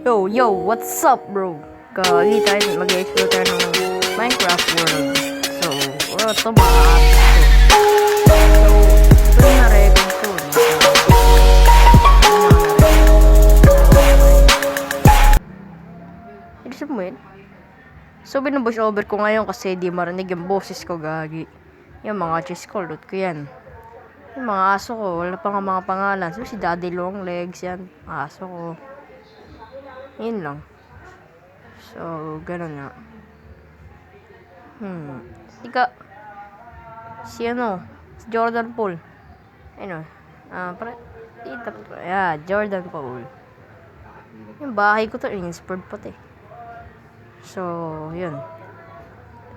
Yo, what's up, bro? Kali tayo mag-explore tayo ng Minecraft world. So, ito mga ito yung na-record ko. Ibig mo yun? So, binubush over ko ngayon kasi di marinig yung boses ko, gagi. Yung mga cheese ko, loot ko yan. Yung mga aso ko, wala pa nga mga pangalan. So, si Daddy Long Legs yan. Aso ko. Yun lang. So, ganun nga. Ika, si Jordan Poole. Ano, Jordan Poole. Yung bahay ko to, inspired pati. So, yun.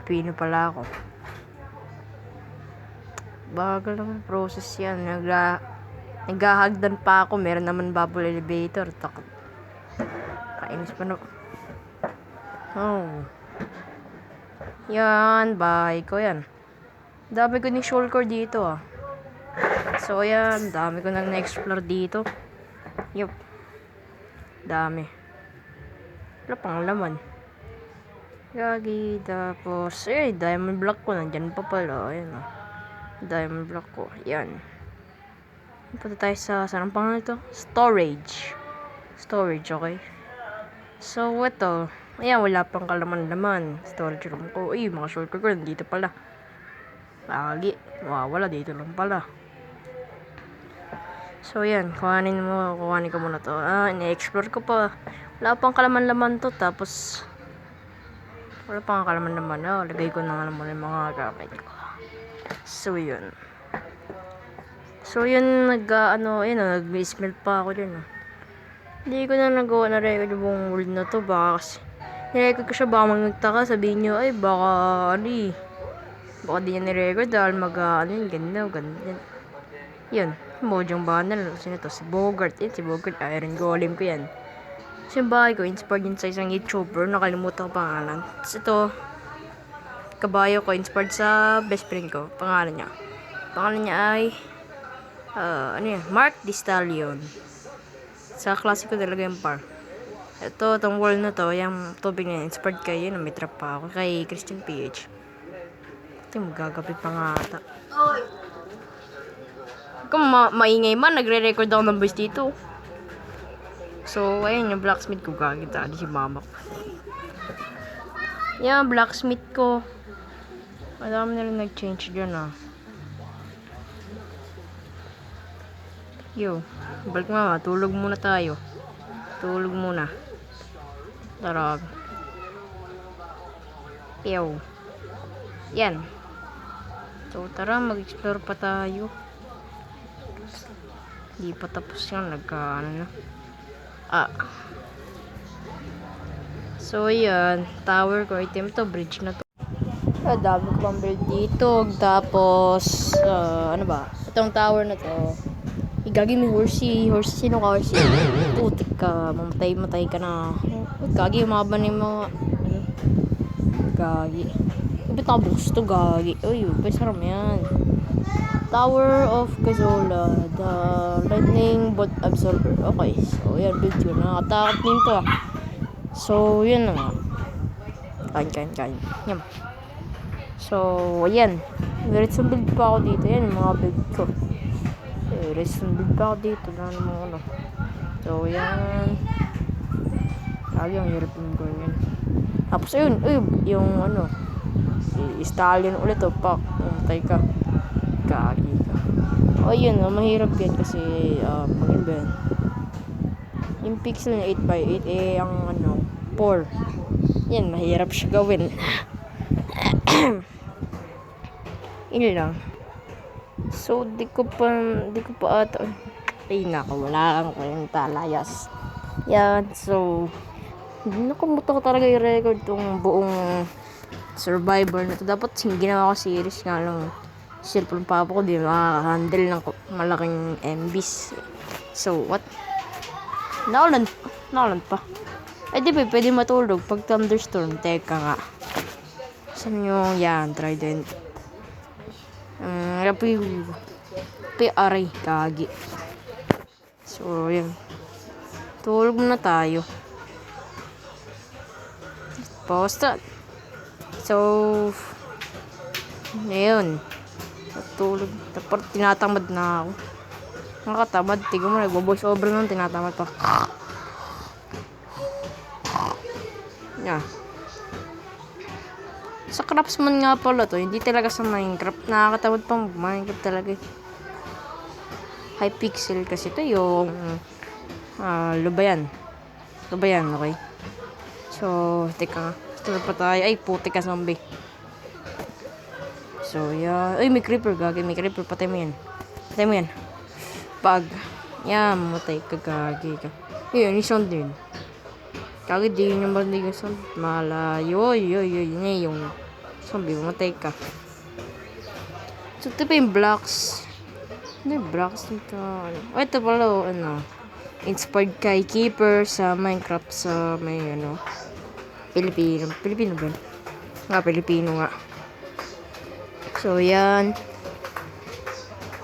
Pino pala ako. Bagal lang process yan. Naghahagdan pa ako. Meron naman bubble elevator. Kainis pa na. Yan, bahay ko yan. Dami ko ng shulker dito So yan, dami ko nang na-explore dito. Yup. Dami. Wala pang laman. Gagi, tapos, diamond block ko, nandyan pa pala. Ayan diamond block ko, yan. Punta tayo saan ang pangalan ito? Storage, okay. So, ito. Ayan, wala pang kalaman-laman. Storage room ko. Mga shulker ko, nandito pala. Lagi, wala dito lang pala. So, yan. Kuhanin ko muna to. Ine-explore ko pa. Wala pang kalaman-laman to. Tapos, wala pang kalaman-laman. Lagay ko na nga muna yung mga gamit ko. So, yun. Nag-smell pa ako dyan. Hindi ko na nagawa na record yung buong world na to. Baka kasi, nirecord ko siya. Baka magtaka. Sabihin nyo, baka di niya nirecord dahil ganyan. Yun. Mojang banner. Sino to? Si Bogart. Si Bogart. Iron Golem ko yan. So, yung bahay ko, inspired yun sa isang YouTuber. Nakalimutan ko pangalan. Tapos ito, kabayo ko, inspired sa best friend ko. Pangalan niya ay, Mark Di Stallion. Sa klase ko talaga yung par. Itong wall na to, yung tubig na inspired kay yun. May trap pa ako kay Christian PH. Ito yung magagabi pa nga ata. Kung maingay man, nagre-record ako ng voice dito. So, ayun yung blacksmith ko, gagita di si mama ko. Yan, blacksmith ko. Madami na rin nag-change dyan Yo, balik mama, tulog muna tayo. Tulog muna. Tarag. Yo. Yan. So, tara, mag-explore pa tayo. Di pa tapos yan, So, yan. Tower ko, item to, bridge na to. Dami ko pang build dito. Tapos, itong tower na to. Gagi may horsey. Sino ka horsey? Putik ka. Mamatay ka na. Gagi, umaba na yung mga, Gagi. Ba't nakabukas to, gagi? Pasaram yan. Tower of Gazola. The lightning bolt absorber. Okay. So, yan. Build ko. Nakatakot din to So, yun na nga. Kain. Yan. So, ayan. Redstone build pa ako dito. Yan, yung mga build ko. Redstone build pa ako dito. So, yan. Lagi ang hirap yung ganyan. Tapos, ayun. Yung stallion ulit. Matay ka. Kagi ka. Yun. Mahirap yan kasi, maganda yan. Yung pixel na 8x8, ang 4. Yan, mahirap siya gawin. Yun lang. So, di ko pa ata. Wala lang kayong talayas. Yan, so, nakumuta ko talaga yung record tong buong Survivor na to. Dapat ginawa ko series nga lang. Cellphone pa ako, di makahandle ng malaking MBs. So, what? Naulan pa. Di ba, pwede matulog pag thunderstorm. Teka nga. Saan yung, trident. Aray, kagi. So, yun. Tulog muna tayo. Posted. So, ngayon, natulog. Tapos tinatamad na ako. Nakatamad. Tignan mo, nagbo-voice over lang, tinatamad pa. Yeah. Sa Craftsman nga pala to, hindi talaga sa Minecraft. Nakakatamad pang Minecraft talaga. Hypixel kasi to yung lubayan. Lubayan, okay? So, teka nga. Start pa tayo. Ay, putik ka zombie. So, yeah. Ay, may creeper. Gagi, may creeper. Patay mo yan. Patay mo yan. Pag. Yan, mamatay ka. Gagi ka. Yun, yung sound din. Gagi, di yun yung bandig yung sound. Malayo. Yun yung zombie. Mamatay ka. So, ito pa yung blocks. Ano yung blocks nito? Oh, ito pala, inspired kay Keeper sa Minecraft sa may, Pilipino ba? Pilipino nga. So, yan.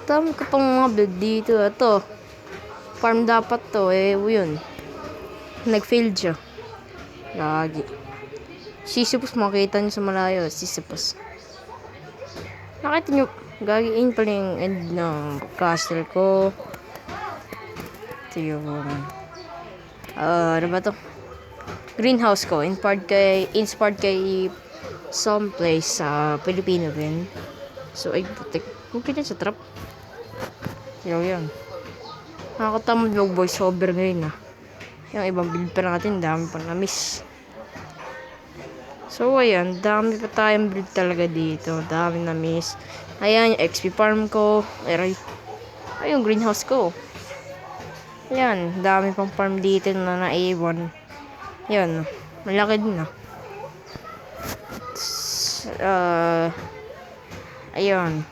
Tama ka pang mga build dito. Ito. Farm dapat to. Yun. Nag-failed siya. Lagi. Sisyphus, makita nyo sa malayo. Sisyphus. Nakita nyo. Gagiin pala yung end ng castle ko. Ito yung ano ba to? Greenhouse ko. Inspired kay some place sa Pilipino din. So, ay putik. Mungkin sa trap. Yan. Nakakatamad mag-voice over ngayon Yung ibang build pa natin, dami pa na-miss. So, ayan. Dami pa tayong build talaga dito. Dami na-miss. Ayan, yung XP farm ko. Ay, yung greenhouse ko. Ayan, dami pang farm dito na naiwan. Yan, malaki din ayun.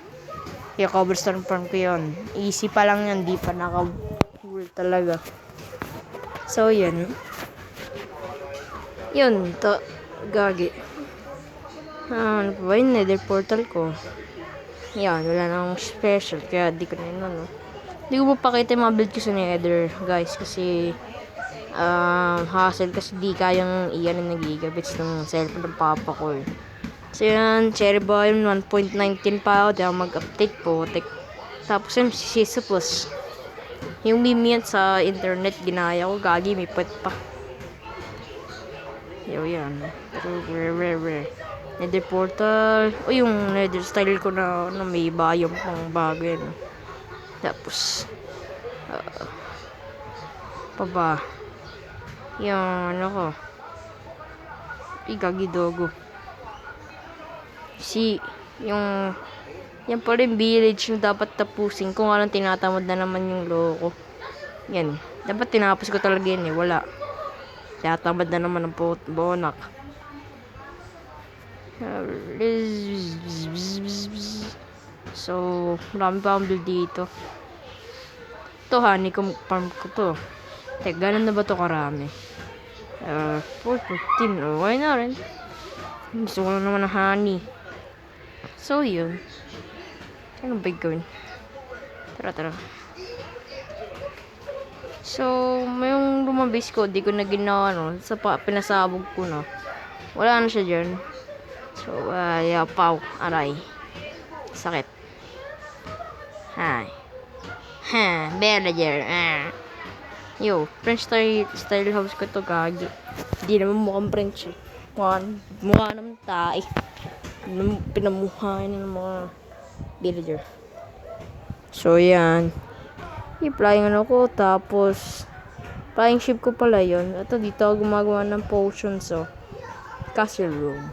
Yung cobblestone farm ko yun. Easy pa lang yan, di pa naka-full talaga. So, yun. Yun, gagi. Ano pa ba yung nether portal ko? Yan, wala nang special. Kaya di ko na yun, Di ko mapakita yung mga build ko sa nether, guys. Kasi, hassle kasi di kayang iyan ng gigabits ng cellphone ng papa ko So, yan, Cherry Volume 1.19 pa ako. Di ako mag-update po. Tapos yung Sisyphus. Yung meme yan sa internet, ginaya ko. Gagi, may pet pa. Yan. Pero, rare. Nether portal. O yung nether style ko na may biome pang bago yan. Tapos pa yung ko igagidogo yung yan pa rin village yung dapat tapusin kung anong tinatamad na naman yung loko yan dapat tinapos ko talaga yan wala tinatamad na naman ng bonak. So, marami pa akong build dito. Ito, honeycomb farm ko to. Teka, ganun na ba to karami? 414. Okay na rin. Gusto ko lang naman ng honey. So, yun. Ano ba gawin? Tara. So, may yung lumabis ko, di ko na ginawa, pinasabog ko, Wala na siya dyan. So, yapaw. Aray. Sakit. Hi. Villager. Yo, French style house ko to, gagi. Di naman mukhang French Mukha naman tae. Pinamuhain ng mga villager. So, yan. I-flying ko. Tapos, flying ship ko pala yun. Ito, dito ako gumagawa ng potions, Castle room.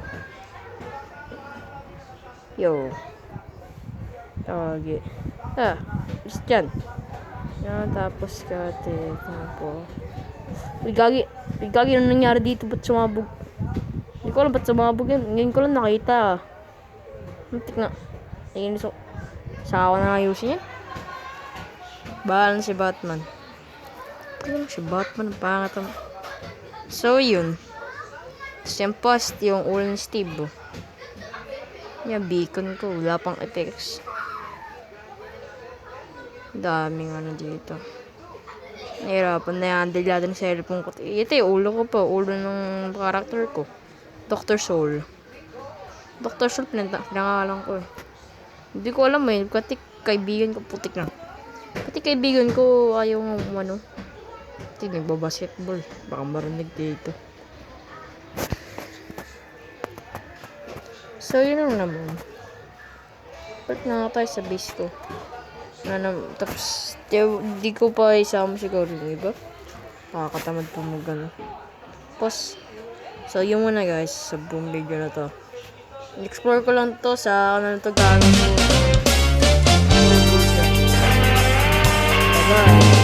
Yo. Okay. Just dyan. Yan, tapos kate. Tapos. Uy, gagi ano nangyari dito? Ba't sumabog? Hindi ko alam ba't sumabog yan. Ngayon ko lang nakita. Muntik na. Ayun, saka na ayusin yan. Bahala si Batman. Ano si Batman? Pangat ang... So, yun. Siyang post yung ulo ni Steve. Yan, beacon ko. Wala pang effects. Daming dito. Nahirapan na yan. Dahil natin sa cellphone ko. Ito yung ulo ko pa. Ulo ng character ko. Dr. Soul. Dr. Soul, pinangalan ko eh. Hindi ko alam eh. Pati kaibigan ko, putik na. Pati kaibigan ko, ayaw ano. Pati nagbabasketball. Baka marinig dito. So, yun lang naman. Ba't na tayo sa base ko? Tapos, di ko pa isama siguro yung iba. Nakakatamad pa mag-ano. Tapos, so yun muna guys, sa buong video na to. Explore ko lang to sa ano na to gagawin ko. Bye-bye.